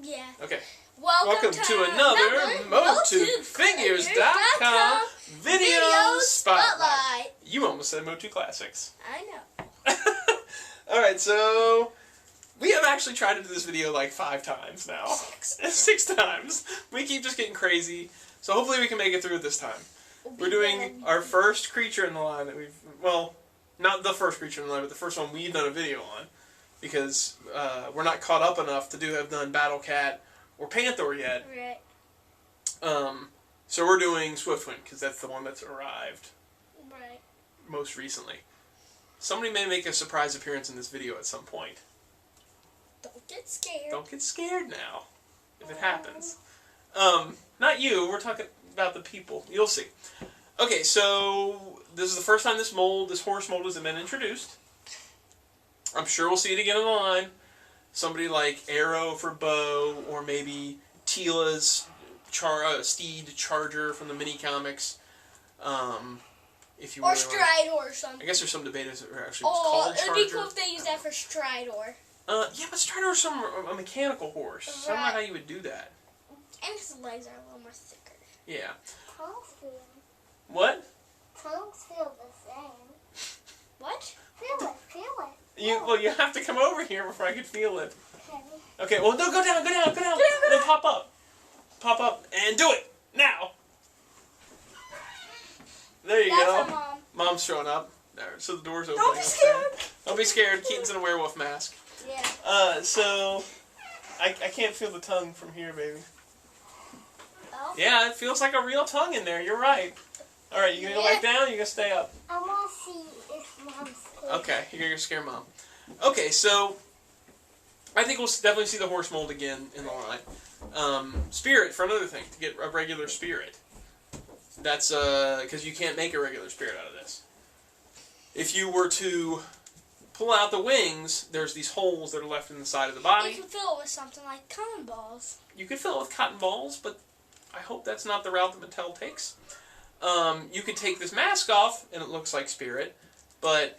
Yeah. Okay. Welcome to another MOTUfigures.com video spotlight. You almost said MOTU Classics. I know. Alright, so we have actually tried to do this video like 5 times now. 6 times. We keep just getting crazy. So hopefully we can make it through this time. We're doing our first creature in the line that we've, well, not the first creature in the line, but the first one we've done a video on. Because we're not caught up enough to have done Battle Cat or Panther yet. Right. So we're doing Swiftwind, because that's the one that's arrived Right. most recently. Somebody may make a surprise appearance in this video at some point. Don't get scared. Don't get scared now, if it happens. Not you, we're talking about the people. You'll see. Okay, so this is the first time this horse mold has been introduced. I'm sure we'll see it again in the line. Somebody like Arrow for Bow, or maybe Tila's Steed Charger from the mini comics. If you or Stridor or something. I guess there's some debate as it actually was called Charger. It'd be cool if they used that for Stridor. Yeah, but Strider's a mechanical horse. Right. So I don't know how you would do that. And his legs are a little more thicker. Yeah. Tongues feel. What? Tongues feel the same. What? Feel it. Well, you have to come over here before I can feel it. Okay. Okay, well, no, go down. And then pop up. Pop up and do it. Now. There you go. That's Mom. Mom's showing up. There, so the door's open. Don't be scared. Don't be scared. Keaton's in a werewolf mask. Yeah. So I can't feel the tongue from here, baby. Oh. Yeah, it feels like a real tongue in there. You're right. All right, you gonna go back down? Or you gonna stay up? I want to see if Mom's scared. Okay, you're gonna scare Mom. Okay, so I think we'll definitely see the horse mold again in the line. Spirit for another thing, to get a regular spirit. That's because you can't make a regular spirit out of this. If you were to pull out the wings, there's these holes that are left in the side of the body. You can fill it with something like cotton balls. You could fill it with cotton balls, but I hope that's not the route that Mattel takes. You could take this mask off, and it looks like spirit, but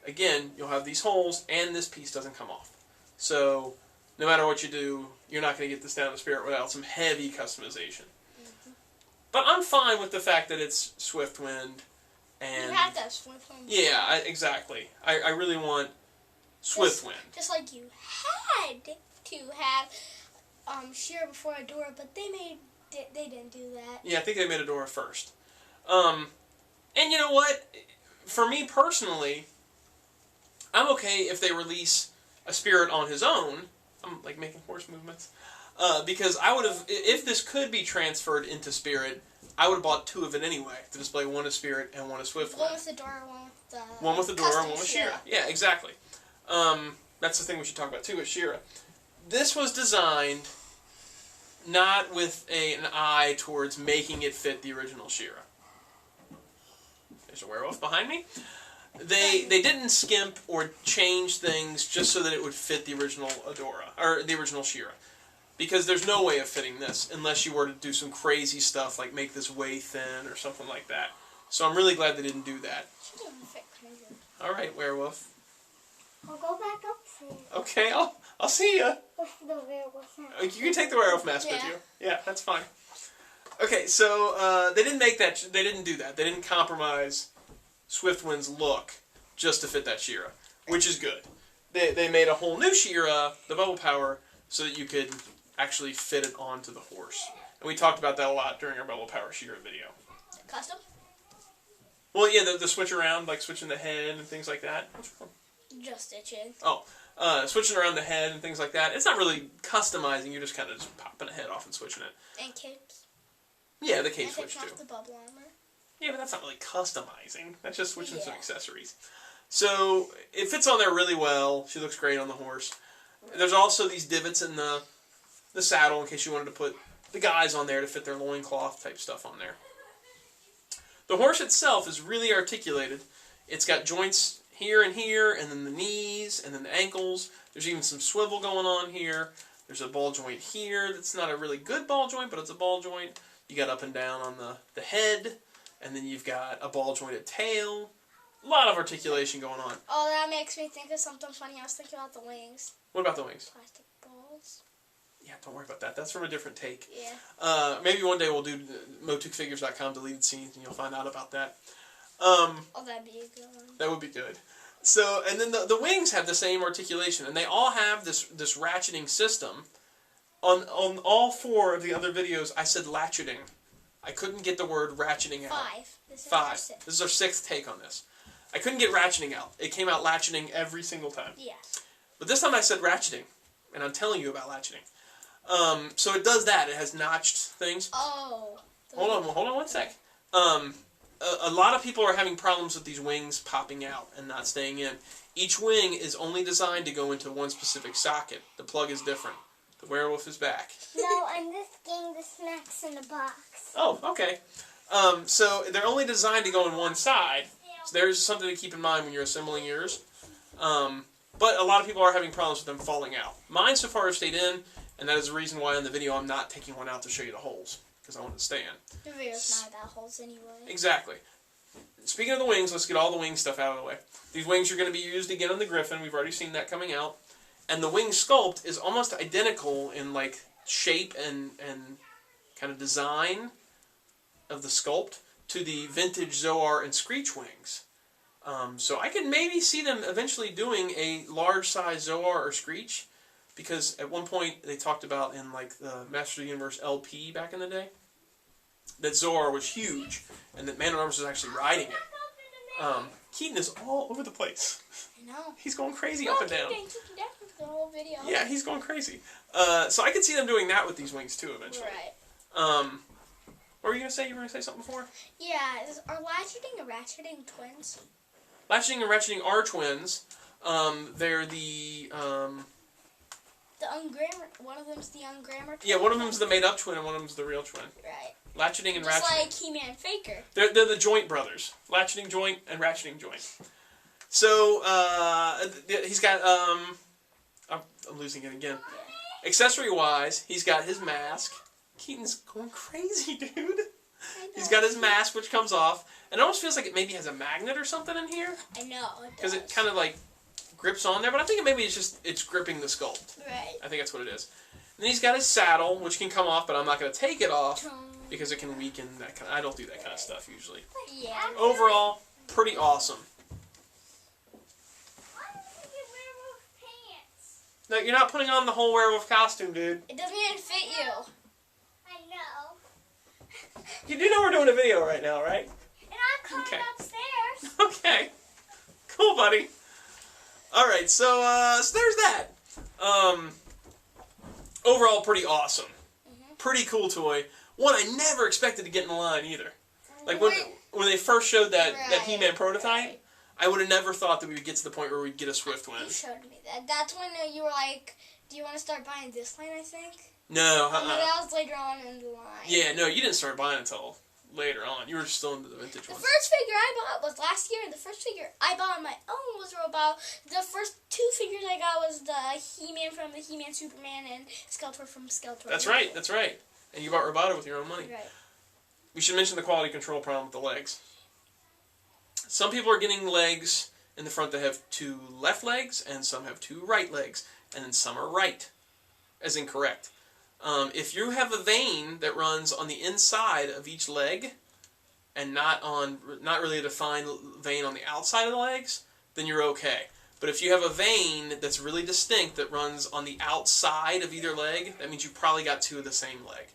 again, you'll have these holes, and this piece doesn't come off. So, no matter what you do, you're not going to get this down to spirit without some heavy customization. Mm-hmm. But I'm fine with the fact that it's Swiftwind. And you have to have Swiftwind. Yeah, exactly. I really want Swiftwind. Just like you had to have Shira before Adora, but they didn't do that. Yeah, I think they made Adora first. And you know what? For me personally, I'm okay if they release a spirit on his own. I'm like making horse movements. Because I would have, if this could be transferred into spirit, I would have bought 2 of it anyway to display one as spirit and one as Swiftwind. One with Adora, one with Adora, and one with Shira. Shira. Yeah, exactly. That's the thing we should talk about too with Shira. This was designed not with an eye towards making it fit the original Shira. There's a werewolf behind me. They didn't skimp or change things just so that it would fit the original Adora, or the original Shira. Because there's no way of fitting this unless you were to do some crazy stuff like make this way thin or something like that. So I'm really glad they didn't do that. She didn't fit crazy. Alright, werewolf. I'll go back upstairs. Okay, I'll see ya. With the werewolf mask. You can take the werewolf mask with you. Yeah, that's fine. Okay, so they didn't make that. They didn't do that. They didn't compromise Swiftwind's look just to fit that Shira, which is good. They made a whole new Shira, the bubble power, so that you could actually fit it onto the horse. And we talked about that a lot during our bubble power Shira video. Custom? Well, yeah, the switch around, like switching the head and things like that. Just itching. Oh, switching around the head and things like that. It's not really customizing. You're just kind of just popping a head off and switching it. And capes. Yeah, the cape and switch too. off the bubble armor. Yeah, but that's not really customizing. That's just switching some accessories. So it fits on there really well. She looks great on the horse. There's also these divots in the saddle in case you wanted to put the guys on there to fit their loincloth type stuff on there. The horse itself is really articulated. It's got joints here, and then the knees, and then the ankles. There's even some swivel going on here. There's a ball joint here that's not a really good ball joint, but it's a ball joint. You got up and down on the head, and then you've got a ball jointed tail. A lot of articulation going on. Oh, that makes me think of something funny. I was thinking about the wings. What about the wings? Plastic balls. Yeah, don't worry about that. That's from a different take. Yeah. Maybe one day we'll do MOTUfigures.com deleted scenes, and you'll find out about that. Oh, that'd be a good one. That would be good. So, and then the wings have the same articulation, and they all have this ratcheting system. On all 4 of the other videos, I said latcheting. I couldn't get the word ratcheting out. 5. This is 5. our 6th. This is our 6th take on this. I couldn't get ratcheting out. It came out latcheting every single time. Yeah. But this time I said ratcheting, and I'm telling you about latcheting. So it does that. It has notched things. Oh. Hold on 1 sec. A lot of people are having problems with these wings popping out and not staying in. Each wing is only designed to go into one specific socket. The plug is different. The werewolf is back. No, I'm just getting the snacks in the box. Oh, okay. So they're only designed to go on one side. So there's something to keep in mind when you're assembling yours. But a lot of people are having problems with them falling out. Mine so far have stayed in, and that is the reason why in the video I'm not taking one out to show you the holes, because I want it to stay in. The video's not about holes anyway. Exactly. Speaking of the wings, let's get all the wing stuff out of the way. These wings are going to be used again on the Griffin. We've already seen that coming out. And the wing sculpt is almost identical in like shape and kind of design of the sculpt to the vintage Zoar and Screech wings. So I could maybe see them eventually doing a large size Zoar or Screech, because at one point they talked about in like the Masters of the Universe LP back in the day that Zoar was huge and that Man-at-Arms was actually riding it. Keaton is all over the place. I know. He's going crazy up and down. Keep down for the whole video. Yeah, he's going crazy. So I could see them doing that with these wings too eventually. Right. What were you going to say? You were going to say something before? Yeah, are latcheting and ratcheting twins? Latcheting and ratcheting are twins. They're the... The ungrammar... One of them's the ungrammar twin. Yeah, one of them's the made-up twin and one of them's the real twin. Right. Latcheting and Just ratcheting. like He-Man Faker. They're the joint brothers. Latcheting joint and ratcheting joint. So, he's got... I'm losing it again. Yeah. Accessory-wise, he's got his mask. Keaton's going crazy, dude. He's got his mask, which comes off, and it almost feels like it maybe has a magnet or something in here. I know, it Because does. it kind of like grips on there, but I think maybe it's gripping the sculpt. Right. I think that's what it is. And then he's got his saddle, which can come off, but I'm not going to take it off because it can weaken that kind of, I don't do that kind of stuff usually. Yeah. Overall, pretty awesome. Why did you wear werewolf pants? No, you're not putting on the whole werewolf costume, dude. It doesn't even fit you. I know. You do know we're doing a video right now, right? And I'm coming Okay. upstairs. Okay. Cool, buddy. Alright, so there's that. Overall, pretty awesome. Pretty cool toy. One I never expected to get in the line either. Like when they first showed that He-Man prototype, right. I would have never thought that we would get to the point where we'd get a You Swiftwind. showed me that. That's when you were like, do you want to start buying this line, I think? No, And that was later on in the line. Yeah, no, you didn't start buying until later on. You were still into the vintage The ones. first figure I bought was last year, and the first figure I bought on my own was about... The first 2 figures I got was the He-Man from the He-Man Superman and Skeletor from Skeletor. That's right, that's right. And you bought Roboto with your own money. Right. We should mention the quality control problem with the legs. Some people are getting legs in the front that have 2 left legs, and some have 2 right legs, and then some are right, as in correct. If you have a vein that runs on the inside of each leg, and not really a defined vein on the outside of the legs, then you're okay. But if you have a vein that's really distinct that runs on the outside of either leg, that means you probably got 2 of the same leg.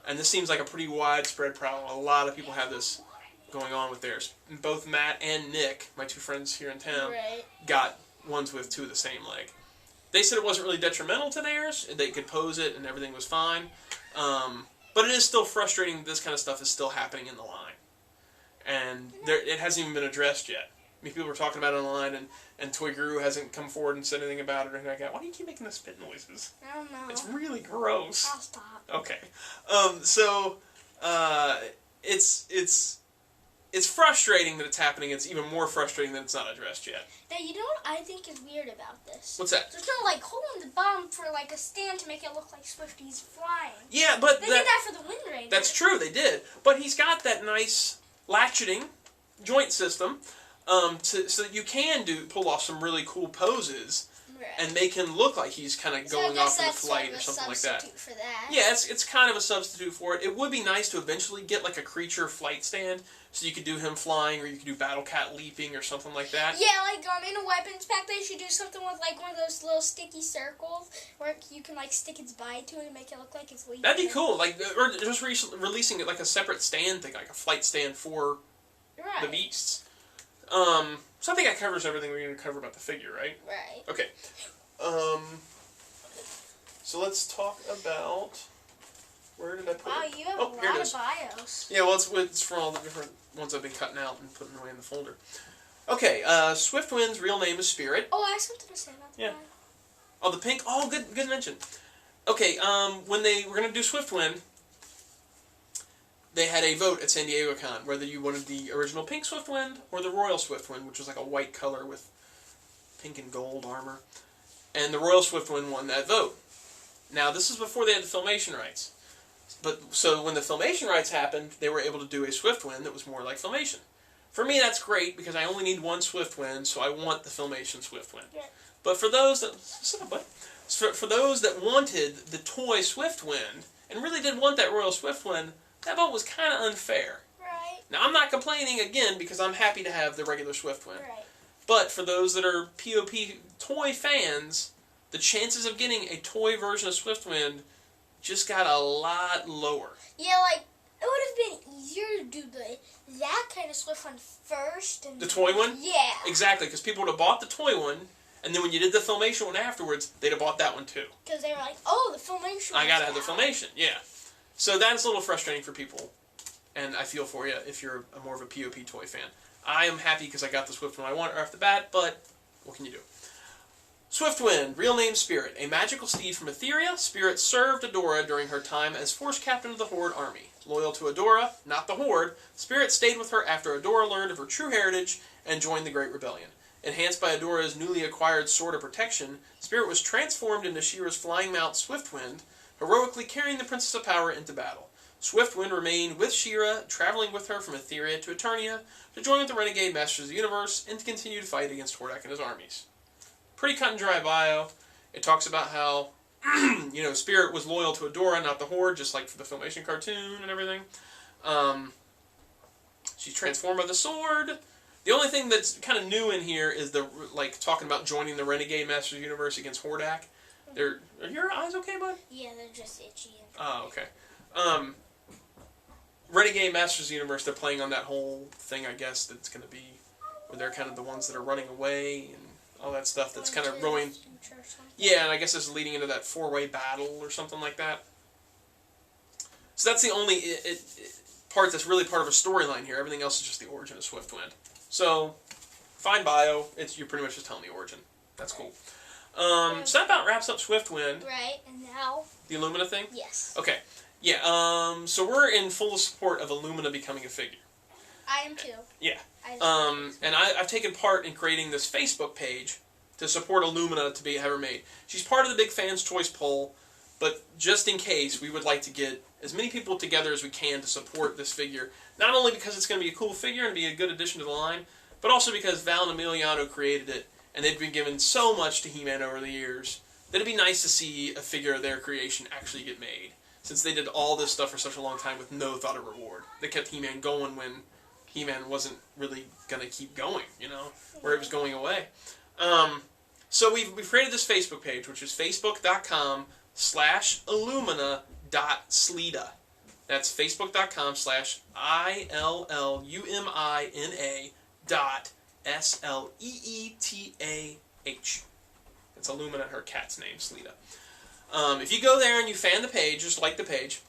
And this seems like a pretty widespread problem. A lot of people have this going on with theirs. Both Matt and Nick, my 2 friends here in town, got ones with 2 of the same leg. They said it wasn't really detrimental to theirs. They could pose it and everything was fine. But it is still frustrating that this kind of stuff is still happening in the line. And it hasn't even been addressed yet. I mean, people were talking about it online, and Toy Guru hasn't come forward and said anything about it or anything like that. Why do you keep making the spit noises? I don't know. It's really gross. I'll stop. Okay. It's frustrating that it's happening. It's even more frustrating that it's not addressed yet. Now, you know what I think is weird about this? What's that? There's no, hole in the bottom for, a stand to make it look like Swifty's flying. Yeah, but They did that for the Wind Raider. that's true. They did. But he's got that nice latcheting joint system so that you can pull off some really cool poses Right. and make him look like he's kind of So I going guess off in a that's flight sort of or a something like that. substitute for that. Yeah, it's kind of a substitute for it. It would be nice to eventually get like a creature flight stand, so you could do him flying, or you could do Battle Cat leaping or something like that. Yeah, like in a weapons pack, they should do something with like one of those little sticky circles where you can like stick its body to it and make it look like it's leaping. That'd be cool. Like, or just releasing it like a separate stand thing, like a flight stand for Right. the beasts. So I think that covers everything we're going to cover about the figure, right? Right. Okay. So let's talk about... Where did I put Wow, it? you have Oh, a here it lot is. of bios. Yeah, well, it's from all the different ones I've been cutting out and putting away in the folder. Okay, Swiftwind's real name is Spirit. Oh, I have something to say about that. Yeah. Oh, the pink? Oh, good mention. Okay, when they were going to do Swiftwind, they had a vote at San Diego Con whether you wanted the original pink Swiftwind or the Royal Swiftwind, which was like a white color with pink and gold armor. And the Royal Swiftwind won that vote. Now, this is before they had the Filmation rights. So when the Filmation rights happened, they were able to do a Swiftwind that was more like Filmation. For me, that's great because I only need one Swiftwind, so I want the Filmation Swiftwind. Yeah. But for those that for those that wanted the toy Swiftwind and really did want that Royal Swiftwind, that vote was kind of unfair. Right. Now, I'm not complaining again because I'm happy to have the regular Swiftwind. Right. But for those that are POP toy fans, the chances of getting a toy version of Swiftwind just got a lot lower. Yeah, like it would have been easier to do that kind of Swift one first. And The toy one? Yeah. Exactly, because people would have bought the toy one, and then when you did the Filmation one afterwards, they'd have bought that one too. Because they were like, oh, the Filmation. I gotta have the out. Filmation, yeah. So that's a little frustrating for people, and I feel for you if you're more of a POP toy fan. I am happy because I got the Swift one I want right off the bat, but what can you do? Swiftwind, real name Spirit. A magical steed from Etheria, Spirit served Adora during her time as force captain of the Horde army. Loyal to Adora, not the Horde, Spirit stayed with her after Adora learned of her true heritage and joined the Great Rebellion. Enhanced by Adora's newly acquired Sword of Protection, Spirit was transformed into She-Ra's flying mount Swiftwind, heroically carrying the Princess of Power into battle. Swiftwind remained with She-Ra, traveling with her from Etheria to Eternia to join with the renegade Masters of the Universe and to continue to fight against Hordak and his armies. Pretty cut and dry bio. It talks about how, Spirit was loyal to Adora, not the Horde, just like for the Filmation cartoon and everything. She's transformed by the sword. The only thing that's kind of new in here is talking about joining the renegade Masters of the Universe against Hordak. Are your eyes okay, bud? Yeah, they're just itchy. Oh, okay. Renegade Masters of the Universe, they're playing on that whole thing, I guess, that's going to be where they're kind of the ones that are running away and all that stuff that's kind of going... Yeah, and I guess it's leading into that 4-way battle or something like that. So that's the only part that's really part of a storyline here. Everything else is just the origin of Swiftwind. So, fine bio. You're pretty much just telling the origin. That's cool. So that about wraps up Swiftwind. Right, and now... The Illumina thing? Yes. Okay. Yeah, so we're in full support of Illumina becoming a figure. I am too. Yeah. And I've taken part in creating this Facebook page to support Illumina to have her made. She's part of the Big Fans Choice poll, but just in case, we would like to get as many people together as we can to support this figure. Not only because it's going to be a cool figure and be a good addition to the line, but also because Val and Emiliano created it, and they've been given so much to He-Man over the years, that it'd be nice to see a figure of their creation actually get made, since they did all this stuff for such a long time with no thought of reward. They kept He-Man going when He-Man wasn't really going to keep going, where it was going away. So we've created this Facebook page, which is facebook.com/illumina.sleeta. That's facebook.com/illumina.sleetah. That's Illumina, her cat's name, Sleeta. If you go there and you fan the page, just like the page,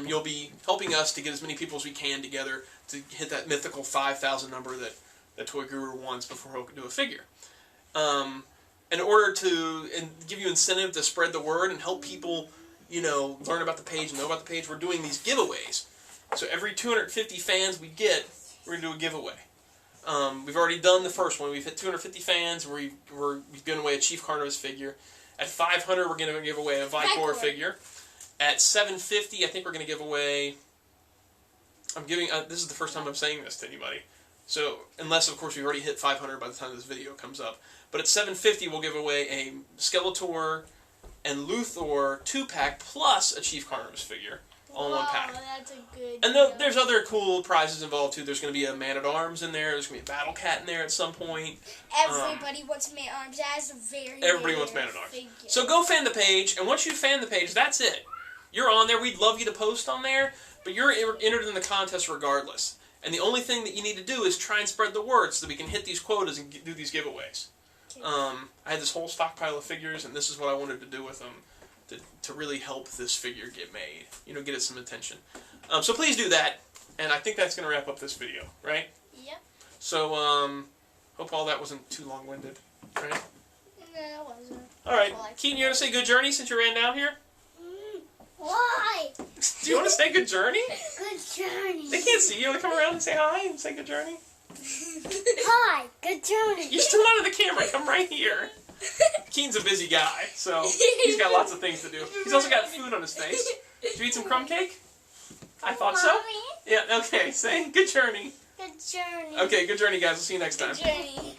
you'll be helping us to get as many people as we can together to hit that mythical 5,000 number that Toy Guru wants before he'll do a figure. In order to give you incentive to spread the word and help people, learn about the page and know about the page, we're doing these giveaways. So every 250 fans we get, we're going to do a giveaway. We've already done the first one. We've hit 250 fans. We've given away a Chief Carnivus figure. At 500, we're going to give away a Vicor figure. At 750, I think we're going to give away... this is the first time I'm saying this to anybody. So, unless, of course, we've already hit 500 by the time this video comes up. But at 750, we'll give away a Skeletor and Luthor 2-pack plus a Chief Carnivus figure. All in one pack. That's a good And deal. there's other cool prizes involved, too. There's going to be a Man-at-Arms in there. There's going to be a Battle Cat in there at some point. Everybody wants Man-at-Arms. That is a very Everybody rare wants Man-at-Arms. figure. So go fan the page, and once you fan the page, that's it. You're on there. We'd love you to post on there, but you're entered in the contest regardless. And the only thing that you need to do is try and spread the word so that we can hit these quotas and do these giveaways. Okay. I had this whole stockpile of figures, and this is what I wanted to do with them to really help this figure get made. You know, get it some attention. So please do that, and I think that's going to wrap up this video, right? Yep. So, hope all that wasn't too long-winded, right? No, it wasn't. All right, Keaton, you want to say good journey since you ran down here? Why? Do you want to say good journey? Good journey. They can't see you. Want to come around and say hi and say good journey? Hi. Good journey. You're still out of the camera. Come right here. Keaton's a busy guy, so he's got lots of things to do. He's also got food on his face. Did you eat some crumb cake? I thought so. Mommy. Yeah, okay. Say good journey. Good journey. Okay, good journey, guys. We'll see you next time. Good journey.